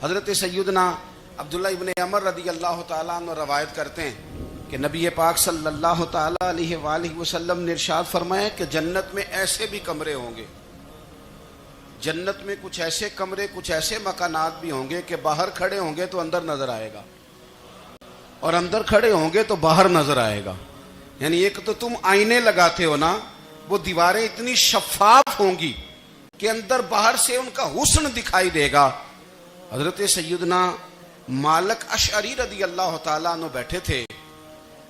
حضرت سیدنا عبداللہ ابن عمر رضی اللہ تعالیٰ عنہ روایت کرتے ہیں کہ نبی پاک صلی اللہ تعالیٰ علیہ وآلہ وسلم نے ارشاد فرمایا کہ جنت میں ایسے بھی کمرے ہوں گے، جنت میں کچھ ایسے کمرے، کچھ ایسے مکانات بھی ہوں گے کہ باہر کھڑے ہوں گے تو اندر نظر آئے گا، اور اندر کھڑے ہوں گے تو باہر نظر آئے گا. یعنی ایک تو تم آئینے لگاتے ہو نا، وہ دیواریں اتنی شفاف ہوں گی کہ اندر باہر سے ان کا حسن دکھائی دے گا. حضرت سیدنا مالک اشعری رضی اللہ تعالیٰ عنہ بیٹھے تھے،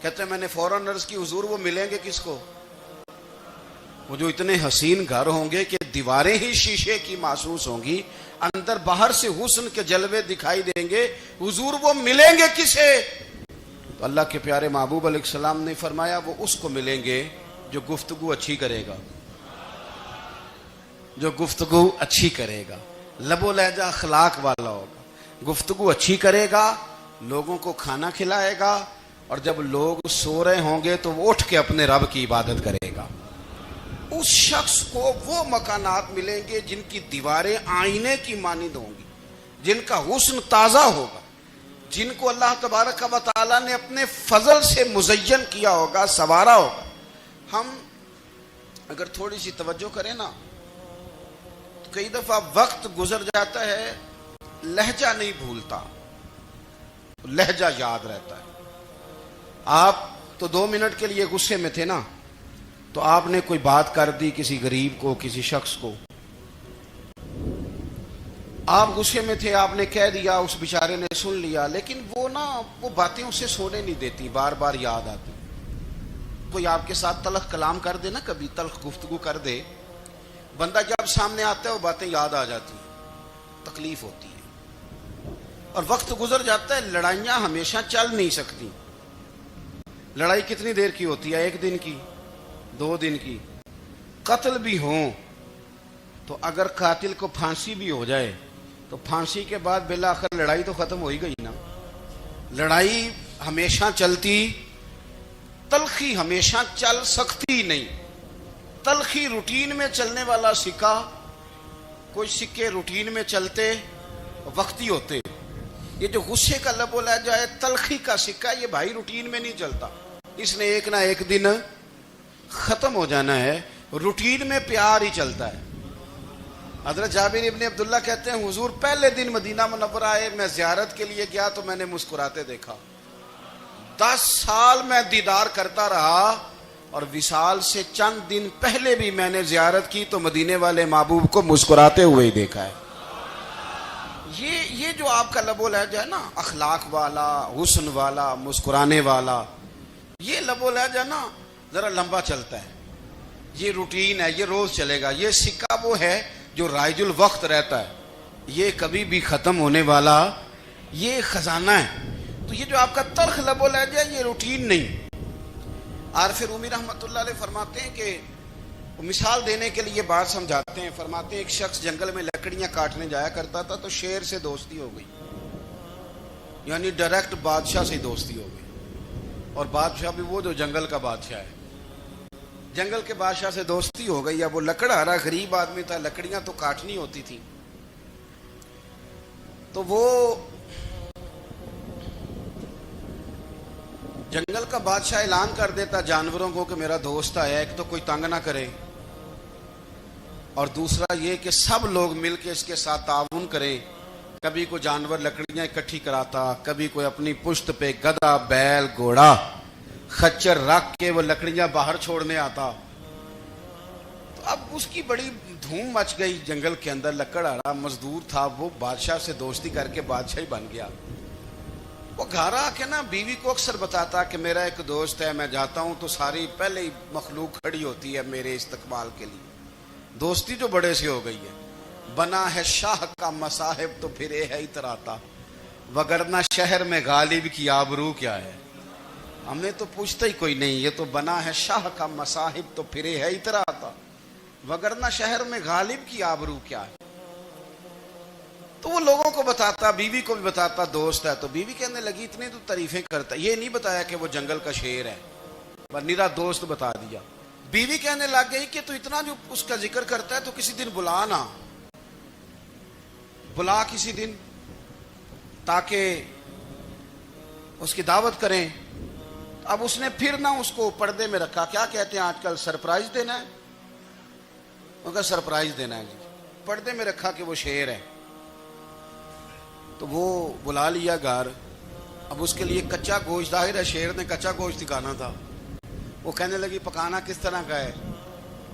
کہتے ہیں میں نے فوراً عرض کی حضور وہ ملیں گے کس کو؟ وہ جو اتنے حسین گھر ہوں گے کہ دیواریں ہی شیشے کی محسوس ہوں گی، اندر باہر سے حسن کے جلوے دکھائی دیں گے، حضور وہ ملیں گے کسے؟ تو اللہ کے پیارے محبوب علیہ السلام نے فرمایا وہ اس کو ملیں گے جو گفتگو اچھی کرے گا، جو گفتگو اچھی کرے گا، لب و لہجہ اخلاق والا ہوگا، گفتگو اچھی کرے گا، لوگوں کو کھانا کھلائے گا، اور جب لوگ سو رہے ہوں گے تو وہ اٹھ کے اپنے رب کی عبادت کرے گا. اس شخص کو وہ مکانات ملیں گے جن کی دیواریں آئینے کی مانند ہوں گی، جن کا حسن تازہ ہوگا، جن کو اللہ تبارک و تعالیٰ نے اپنے فضل سے مزین کیا ہوگا، سنوارا ہوگا. ہم اگر تھوڑی سی توجہ کریں نا، تو کئی دفعہ وقت گزر جاتا ہے، لہجہ نہیں بھولتا، لہجہ یاد رہتا ہے. آپ تو 2 منٹ کے لیے غصے میں تھے نا، تو آپ نے کوئی بات کر دی کسی غریب کو، کسی شخص کو، آپ غصے میں تھے، آپ نے کہہ دیا، اس بیچارے نے سن لیا، لیکن وہ باتیں اسے سونے نہیں دیتی، بار بار یاد آتی. کوئی آپ کے ساتھ تلخ کلام کر دے نا، کبھی تلخ گفتگو کر دے، بندہ جب سامنے آتا ہے وہ باتیں یاد آ جاتی ہیں، تکلیف ہوتی ہے، اور وقت گزر جاتا ہے. لڑائیاں ہمیشہ چل نہیں سکتی. لڑائی کتنی دیر کی ہوتی ہے؟ 1 دن کی، 2 دن کی. قتل بھی ہوں تو اگر قاتل کو پھانسی بھی ہو جائے تو پھانسی کے بعد بالآخر لڑائی تو ختم ہو ہی گئی نا. لڑائی ہمیشہ چلتی، تلخی ہمیشہ چل سکتی نہیں. تلخی روٹین میں چلنے والا سکہ، کوئی سکے روٹین میں چلتے وقتی ہوتے. یہ جو غصے کا لب و لہجہ ہے، تلخی کا سکہ، یہ بھائی روٹین میں نہیں چلتا، اس نے ایک نہ ایک دن ختم ہو جانا ہے. روٹین میں پیار ہی چلتا ہے. حضرت جابر ابن عبداللہ کہتے ہیں حضور پہلے دن مدینہ منورہ آئے، میں زیارت کے لیے گیا تو میں نے مسکراتے دیکھا. 10 سال میں دیدار کرتا رہا، اور وصال سے چند دن پہلے بھی میں نے زیارت کی تو مدینے والے محبوب کو مسکراتے ہوئے ہی دیکھا ہے. یہ جو آپ کا لب و لہجہ ہے نا، اخلاق والا، حسن والا، مسکرانے والا، یہ لب و لہجہ نا ذرا لمبا چلتا ہے. یہ روٹین ہے، یہ روز چلے گا. یہ سکہ وہ ہے جو رائج الوقت رہتا ہے، یہ کبھی بھی ختم ہونے والا یہ خزانہ ہے. تو یہ جو آپ کا تلخ لب و لہجہ ہے، یہ روٹین نہیں. عارف رومی رحمۃ اللہ علیہ فرماتے ہیں کہ مثال دینے کے لیے بات سمجھاتے ہیں. فرماتے ہیں ایک شخص جنگل میں لکڑیاں کاٹنے جایا کرتا تھا تو شیر سے دوستی ہو گئی، یعنی ڈائریکٹ بادشاہ سے دوستی ہو گئی. اور بادشاہ بھی وہ جو جنگل کا بادشاہ ہے، جنگل کے بادشاہ سے دوستی ہو گئی. اب وہ لکڑہارا غریب آدمی تھا، لکڑیاں تو کاٹنی ہوتی تھی. تو وہ جنگل کا بادشاہ اعلان کر دیتا جانوروں کو کہ میرا دوست آیا، ایک تو کوئی تنگ نہ کرے، اور دوسرا یہ کہ سب لوگ مل کے اس کے ساتھ تعاون کریں. کبھی کوئی جانور لکڑیاں اکٹھی کراتا، کبھی کوئی اپنی پشت پہ گدھا، بیل، گھوڑا، خچر رکھ کے وہ لکڑیاں باہر چھوڑنے آتا. تو اب اس کی بڑی دھوم مچ گئی جنگل کے اندر. لکڑہارا مزدور تھا، وہ بادشاہ سے دوستی کر کے بادشاہ ہی بن گیا. وہ گھر آ کے نا بیوی کو اکثر بتاتا کہ میرا ایک دوست ہے، میں جاتا ہوں تو ساری پہلے ہی مخلوق کھڑی ہوتی ہے میرے استقبال کے لیے. دوستی جو بڑے سے ہو گئی ہے. بنا ہے شاہ کا مصاحب تو پھرے ہے اتراتا، وگرنہ شہر میں غالب کی آبرو کیا ہے. ہم نے تو پوچھتا ہی کوئی نہیں، یہ تو بنا ہے شاہ کا مصاحب تو پھرے ہے اتراتا، وگرنہ شہر میں غالب کی آبرو کیا ہے. تو وہ لوگوں کو بتاتا، بیوی کو بھی بتاتا دوست ہے. تو بیوی کہنے لگی اتنی تو تعریفیں کرتا، یہ نہیں بتایا کہ وہ جنگل کا شیر ہے، بس نیرا دوست بتا دیا. بیوی کہنے لگ گئی کہ تو اتنا جو اس کا ذکر کرتا ہے تو کسی دن بلا نا، بلا کسی دن تاکہ اس کی دعوت کریں. اب اس نے پھر نہ اس کو پردے میں رکھا. کیا کہتے ہیں آج کل، سرپرائز دینا ہے. ان کا سرپرائز دینا ہے جی. پردے میں رکھا کہ وہ شیر ہے. تو وہ بلا لیا گھر. اب اس کے لیے کچا گوشت، ظاہر ہے شیر نے کچا گوشت دکھانا تھا. وہ کہنے لگی پکانا کس طرح کا ہے.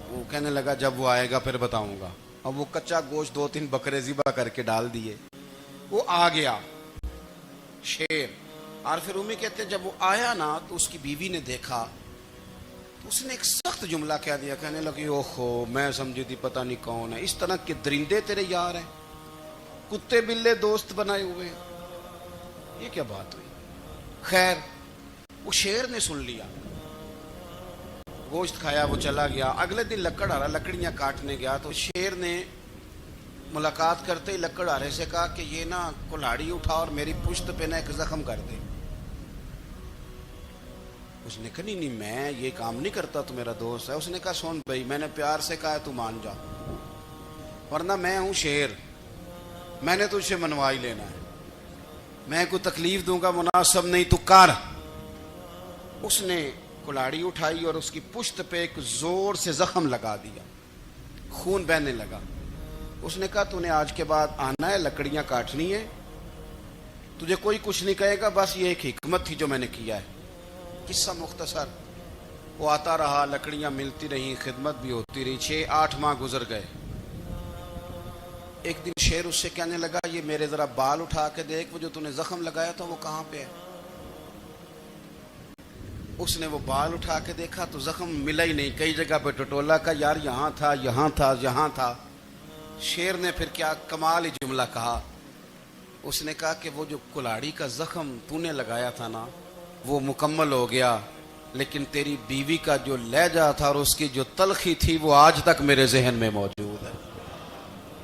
وہ کہنے لگا جب وہ آئے گا پھر بتاؤں گا. اب وہ کچا گوشت 2-3 بکرے ذبح کر کے ڈال دیے. وہ آ گیا شیر. اور پھر امی کہتے جب وہ آیا نا تو اس کی بیوی نے دیکھا تو اس نے ایک سخت جملہ کہہ دیا. کہنے لگی اوہو، میں سمجھی تھی پتہ نہیں کون ہے. اس طرح کے درندے تیرے یار ہیں، کتے بلے دوست بنائے ہوئے ہیں. یہ کیا بات ہوئی. خیر وہ شیر نے سن لیا، گوشت کھایا، وہ چلا گیا. اگلے دن لکڑ آرا لکڑیاں کاٹنے گیا تو شیر نے ملاقات کرتے ہی لکڑ آرے سے کہا کہ یہ نا کلاڑی اٹھا اور میری پشت پہ نا ایک زخم کر دے. اس نے کہا نہیں میں یہ کام نہیں کرتا، تو میرا دوست ہے. اس نے کہا سن بھائی، میں نے پیار سے کہا ہے تو مان جا، ورنہ میں ہوں شیر، میں نے تجھ سے منوا ہی لینا ہے. میں کوئی تکلیف دوں گا مناسب نہیں، تو کر. اس نے کلاڑی اٹھائی اور اس کی پشت پہ ایک زور سے زخم لگا دیا. خون بہنے لگا. اس نے کہا تو نے آج کے بعد آنا ہے، لکڑیاں کاٹنی ہے، تجھے کوئی کچھ نہیں کہے گا، بس یہ ایک حکمت تھی جو میں نے کیا ہے. قصہ مختصر. وہ آتا رہا، لکڑیاں ملتی رہیں، خدمت بھی ہوتی رہی. 6-8 ماہ گزر گئے. ایک دن شیر اس سے کہنے لگا یہ میرے ذرا بال اٹھا کے دیکھ، وہ جو تو نے زخم لگایا تھا وہ کہاں پہ ہے. اس نے وہ بال اٹھا کے دیکھا تو زخم ملا ہی نہیں. کئی جگہ پہ ٹٹولا کا یار یہاں تھا یہاں تھا یہاں تھا. شیر نے پھر کیا کمال ہی جملہ کہا. اس نے کہا کہ وہ جو کلاڑی کا زخم تو نے لگایا تھا نا وہ مکمل ہو گیا، لیکن تیری بیوی کا جو لہجہ تھا اور اس کی جو تلخی تھی وہ آج تک میرے ذہن میں موجود ہے.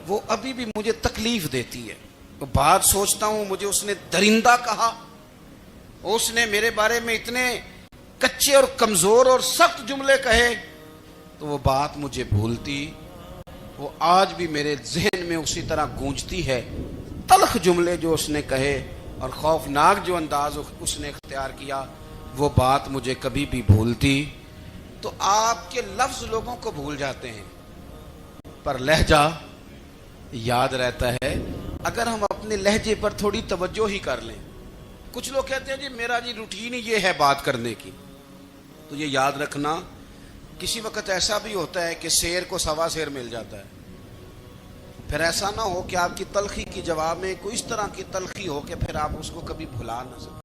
وہ ابھی بھی مجھے تکلیف دیتی ہے. تو بات سوچتا ہوں مجھے اس نے درندہ کہا، اس نے میرے بارے میں اتنے کچے اور کمزور اور سخت جملے کہے، تو وہ بات مجھے بھولتی. وہ آج بھی میرے ذہن میں اسی طرح گونجتی ہے. تلخ جملے جو اس نے کہے اور خوفناک جو انداز اس نے اختیار کیا، وہ بات مجھے کبھی بھی بھولتی. تو آپ کے لفظ لوگوں کو بھول جاتے ہیں پر لہجہ یاد رہتا ہے اگر ہم اپنے لہجے پر تھوڑی توجہ ہی کر لیں. کچھ لوگ کہتے ہیں جی میرا جی روٹین ہی یہ ہے بات کرنے کی. تو یہ یاد رکھنا کسی وقت ایسا بھی ہوتا ہے کہ شیر کو سوا شیر مل جاتا ہے. پھر ایسا نہ ہو کہ آپ کی تلخی کی جواب میں کوئی اس طرح کی تلخی ہو کہ پھر آپ اس کو کبھی بھلا نہ سکیں.